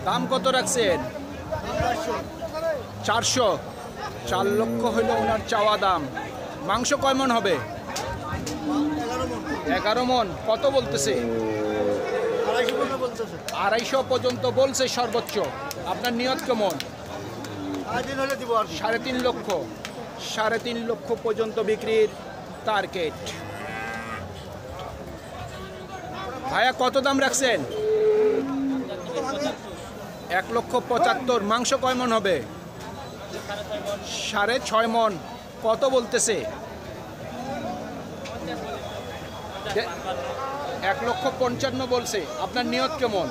দাম কত রাখছেন? 400। 4 লক্ষ হইল ওনার চাওয়া দাম। মাংস কয় মন হবে? 11 মন। কত বলতেছে? 250 পর্যন্ত বলছে সর্বোচ্চ। আপনার নিয়ত কেমন? 3.5 লক্ষ। 3.5 লক্ষ পর্যন্ত বিক্রির টার্গেট। ভাইয়া কত দাম রাখছেন? 1,75,000। মাংস কয় মন হবে? 6.5 মন। কত বলতেছে? 1,55,000 বলছে। আপনার নিয়ত কেমন?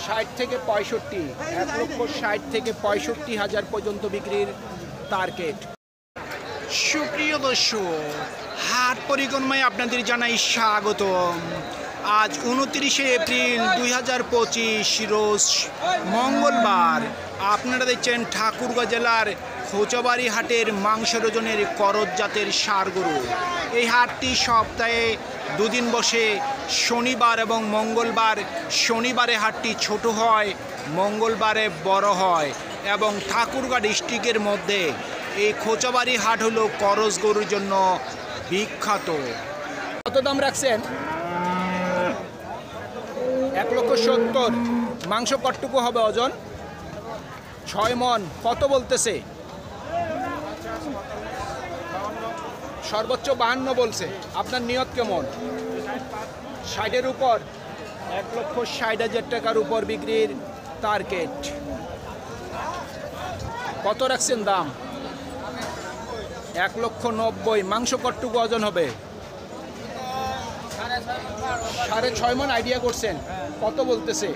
60 থেকে 65। 1,60,000 থেকে 65,000 পর্যন্ত বিক্রির টার্গেট। সুপ্রিয় দর্শক, হাট পরিক্রমায় আপনাদের জানাই স্বাগতম। আজ 29শে এপ্রিল 2025 রোজ মঙ্গলবার। আপনারা দেখছেন ঠাকুরগাঁও জেলার খোঁচাবাড়ি হাটের মাংস ওজনের করজ জাতের ষাঁড় গরু। এই হাটটি সপ্তাহে দুদিন বসে, শনিবার এবং মঙ্গলবার। শনিবারে হাটটি ছোট হয়, মঙ্গলবারে বড় হয় এবং ঠাকুরগাঁও ডিস্ট্রিক্টের মধ্যে এই খোঁচাবাড়ি হাট হলো করজ গরুর জন্য বিখ্যাত। কত দাম রাখছেন? 1,70,000। মাংস কতটুকু হবে ওজন? 6 মন। কত বলতেছে? সর্বোচ্চ 52 বলছে। আপনার নিয়ত কেমন? 60-এর উপর। 1,60,000 টাকার উপর বিক্রির টার্গেট। কত রাখছেন দাম? 1,90,000। মাংস কতটুকু ওজন হবে? 6.5 মন আইডিয়া করছেন। কত বলতেছে?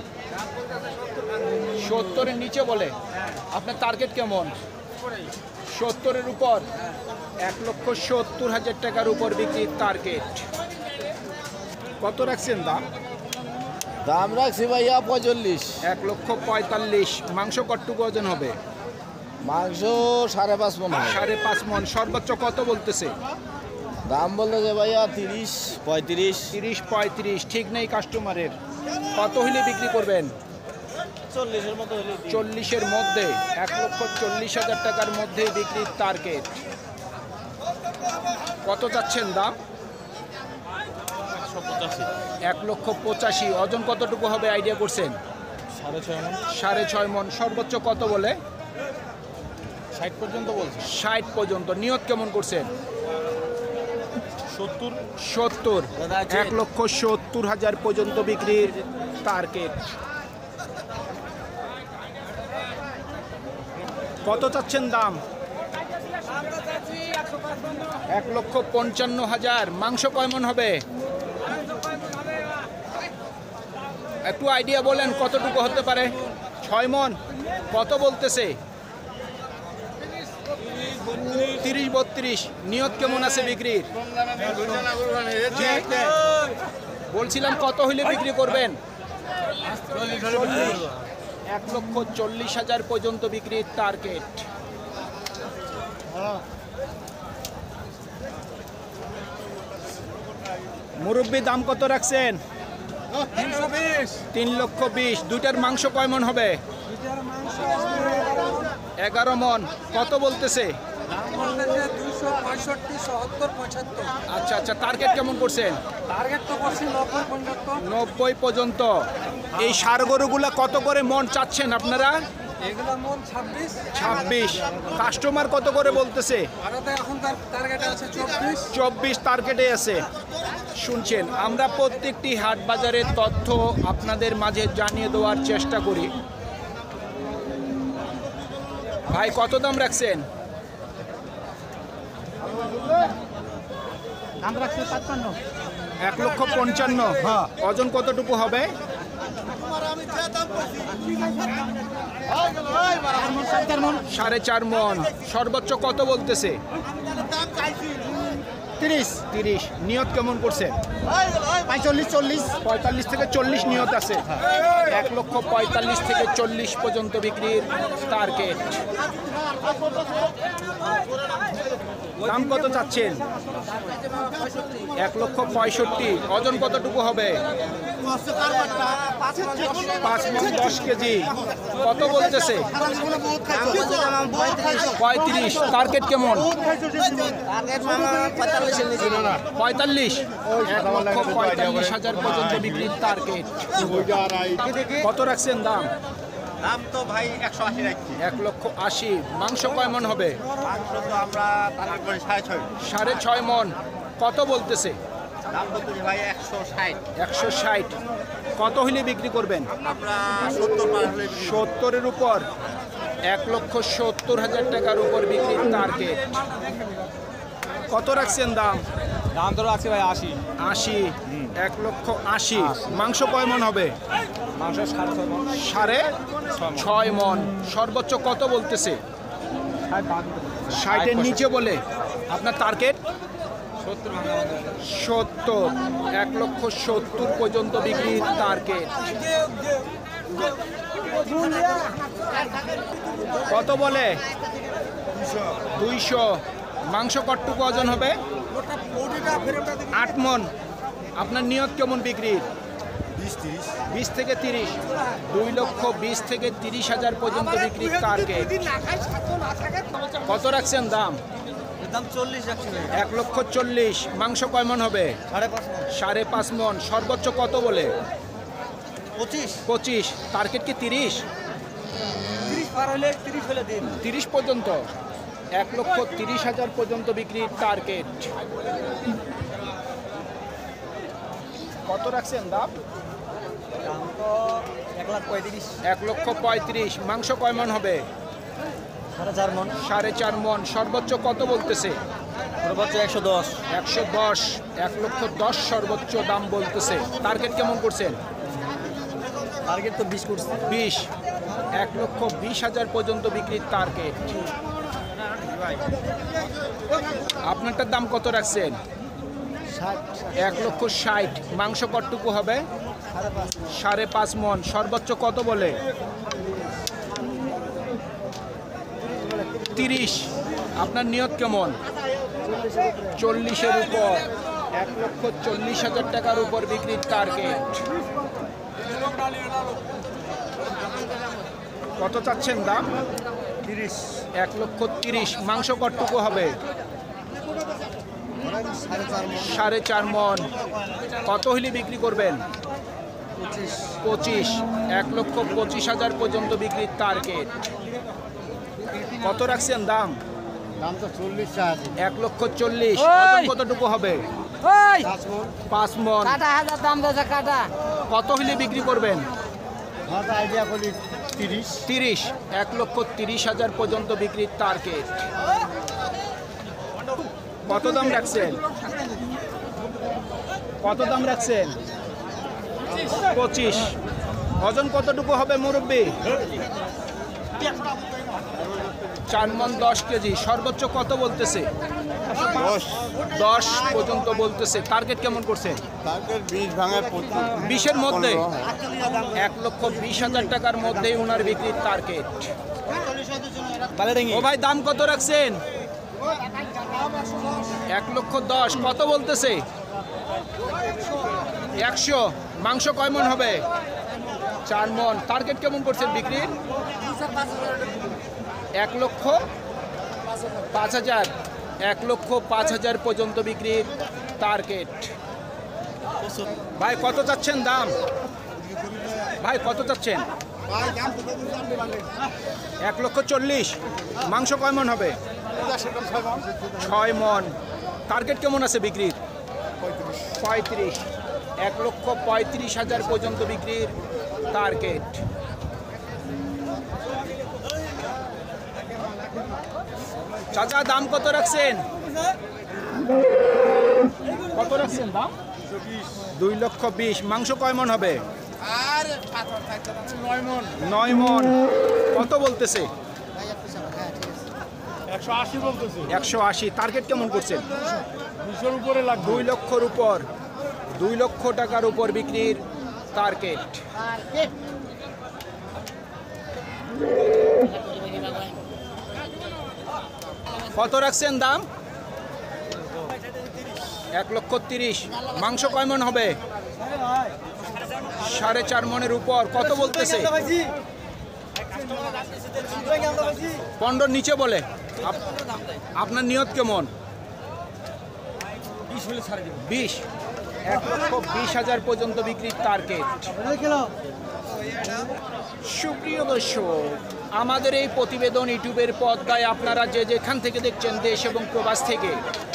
70-এর নিচে বলে। আপনার টার্গেট কেমন? 70-এর উপর। 1,70,000 টাকার উপর বিক্রির টার্গেট। কত রাখছেন দাম? দাম রাখছি ভাইয়া 45। 1,45,000। মাংস কতটুকু ওজন হবে? মাংস 5.5 মন। 5.5 মন। সর্বোচ্চ কত বলতেছে? দাম বলতেছে ভাইয়া 30, 35। 30-35 ঠিক নেই কাস্টমারের। কত হইলে বিক্রি করবেন? 40-এর মতো হলে। 40-এর মধ্যে। 1,40,000 টাকার মধ্যে বিক্রির টার্গেট। কত যাচ্ছেন দাম? 1,85,000। ওজন কতটুকু হবে আইডিয়া করছেন? 6.5 মন। সর্বোচ্চ কত বলে? 60 পর্যন্ত বলছে। 60 পর্যন্ত। নিয়ত কেমন করছেন? 70। 1,70,000 পর্যন্ত বিক্রির টার্গেট। কত চাচ্ছেন দাম? 1,55,000। মাংস কয় মন হবে? একটু আইডিয়া বলেন কতটুকু হতে পারে? 6 মন। কত বলতেছে? 30-32। নিয়ত কেমন আছে বিক্রির? বলছিলাম কত হইলে বিক্রি করবেন? 1,40,000 পর্যন্ত বিক্রির টার্গেট। মুরব্বি দাম কত রাখছেন? 3,20,000। দুইটার মাংস কয় মন হবে? 11 মন। কত বলতেছে? 265, 70, 75। আচ্ছা। টার্গেট কেমন করছেন? টার্গেট তো করছি 90 পর্যন্ত। এই ষাঁড় গরুগুলা কত করে মন চাচ্ছেন আপনারা? এগুলো মন 26। কাস্টমার কত করে বলতেছে? এখন তার টার্গেট আছে 24 টার্গেটে আছে। শুনছেন, আমরা প্রত্যেকটি হাট বাজারের তথ্য আপনাদের মাঝে জানিয়ে দেওয়ার চেষ্টা করি। ভাই কত দাম রাখছেন? দাম রাখছে 55। 1,55,000। হ্যাঁ। ওজন কতটুকু হবে? 4.5 মন। সর্বোচ্চ কত বলতেছে? 30। নিয়ত কেমন করছেন? 45 থেকে 40 নিয়ত আছে। 1,45,000 থেকে 40 পর্যন্ত বিক্রির টার্গেট। দাম কত চাচ্ছেন? 1,65,000। ওজন কতটুকু হবে? 5 মণ 10 কেজি। কত বলতেছে? 35। টার্গেট কেমন? 45। 1,45,000 পর্যন্ত বিক্রির টার্গেট। কত রাখছেন দাম? দাম তো ভাই 180 রাখছি। 1,80,000। মাংস কয় মণ হবে? মাংস তো আমরা টার্গেট করি 6.5। 6.5 মণ। কত বলতেছে? দাম বলতেছি ভাই 160। 160। কত হইলে বিক্রি করবেন? আমরা 70 পার হলে 70-এর উপর। 1,70,000 টাকার উপর বিক্রির টার্গেট। কত রাখছেন দাম? দাম তো রাখছি ভাই 80। 80। 1,80,000। মাংস কয় মণ হবে? মাংস 6.5 মণ। 6.5 মণ। সর্বোচ্চ কত বলতেছে? 60-এর নিচে বলে। আপনার টার্গেট? 70 ভাঙা হবে। 70। 1,70,000 পর্যন্ত বিক্রির টার্গেট। কত বলে? 200। মাংস কতটুকু ওজন হবে? 8 মণ। আপনার নিয়ত কেমন বিক্রির? 20 থেকে 30। 2,20,000 থেকে 30,000 পর্যন্ত বিক্রির টার্গেট। কত রাখছেন দাম? দাম 40 রাখছি ভাই। 1,40,000। মাংস কয় মণ হবে? 5.5 5.5 মণ। সর্বোচ্চ কত বলে? 25। টার্গেট কি 30? 30 পার হলে 30 হলে দিন। 30 পর্যন্ত। 1,30,000 পর্যন্ত বিক্রির টার্গেট। কত রাখছেন দাম? দাম তো 1,35,000। 1,35,000। মাংস কয় মণ হবে? 4.5 মণ। 4.5 মণ। সর্বোচ্চ কত বলতেছে? সর্বোচ্চ 110। 110। 1,10,000 সর্বোচ্চ দাম বলতেছে। টার্গেট কেমন করছেন? টার্গেট তো 20 করছে। 20। 1,20,000 পর্যন্ত বিক্রির টার্গেট। আপনারটার দাম কত রাখছেন? 1,60,000। মাংস কতটুকু হবে? 5.5 মণ। সর্বোচ্চ কত বলে? 30। আপনার নিয়ত কেমন? 40-এর উপর। 1,40,000 টাকার উপর বিক্রির টার্গেট। কত চাচ্ছেন দাম? 30। 1,30,000। মাংস কতটুকু হবে? 4.5 মণ। কত হইলে বিক্রি করবেন? 25। 1,25,000 পর্যন্ত বিক্রির টার্গেট। কত রাখছেন দাম? দাম তো 40 চাচ্ছি। 1,40,000। ওজন কতটুকু হবে? 5 মণ। কাটা হাজার দাম দিয়েছে কাটা। কত হইলে বিক্রি করবেন? আমরা আইডিয়া করি 30। 30। 1,30,000 পর্যন্ত বিক্রির টার্গেট। কত দাম রাখছেন? কত দাম রাখছেন? 25। ওজন কতটুকু হবে মুরব্বি? 4 মণ 10 কেজি। সর্বোচ্চ কত বলতেছে? 10 পর্যন্ত বলতেছে। টার্গেট কেমন করছেন? টার্গেট 20 ভাঙা 20-এর মধ্যে। 1,20,000 টাকার মধ্যেই ওনার বিক্রির টার্গেট। ও ভাই দাম কত রাখছেন? 1,10,000। কত বলতেছে? 100। মাংস কয় মণ হবে? 4 মণ। টার্গেট কেমন করছেন বিক্রির? 1,05,000। 1,05,000 পর্যন্ত বিক্রির টার্গেট। ভাই কত চাচ্ছেন দাম? ভাই কত চাচ্ছেন? 1,40,000। মাংস কয় মণ হবে? 6 মণ। টার্গেট কেমন আছে বিক্রির? 35। 1,35,000 পর্যন্ত বিক্রির টার্গেট। চাচা দাম কত রাখছেন? কত রাখছেন দাম? 2,20,000। মাংস কয় মণ হবে? 9 মণ। কত বলতেছে? 180 বলতেছে। 180। টার্গেট কেমন করছেন? 200 উপরে লাগবে। 2 লক্ষর উপর। 2 লক্ষ টাকার উপর বিক্রির টার্গেট। কত রাখছেন দাম? 1,30,000। মাংস কয় মন হবে? 4.5 মনের উপর। কত বলতেছে? 15 নিচে বলে। আপনার নিয়ত কেমন? 20। 1,20,000 পর্যন্ত বিক্রির টার্গেট। সুপ্রিয় দর্শক, আমাদের এই প্রতিবেদন ইউটিউবের পর্দায় আপনারা যে যেখান থেকে দেখছেন, দেশ এবং প্রবাস থেকে,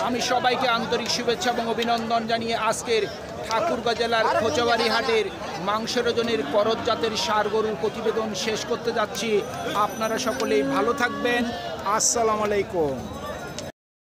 আমি সবাইকে আন্তরিক শুভেচ্ছা এবং অভিনন্দন জানিয়ে আজকের ঠাকুরগাঁ জেলার খোঁচাবাড়ি হাটের মাংসের ওজনের করজ জাতের ষাঁড় গরুর প্রতিবেদন শেষ করতে যাচ্ছি। আপনারা সকলেই ভালো থাকবেন। আসসালামু আলাইকুম।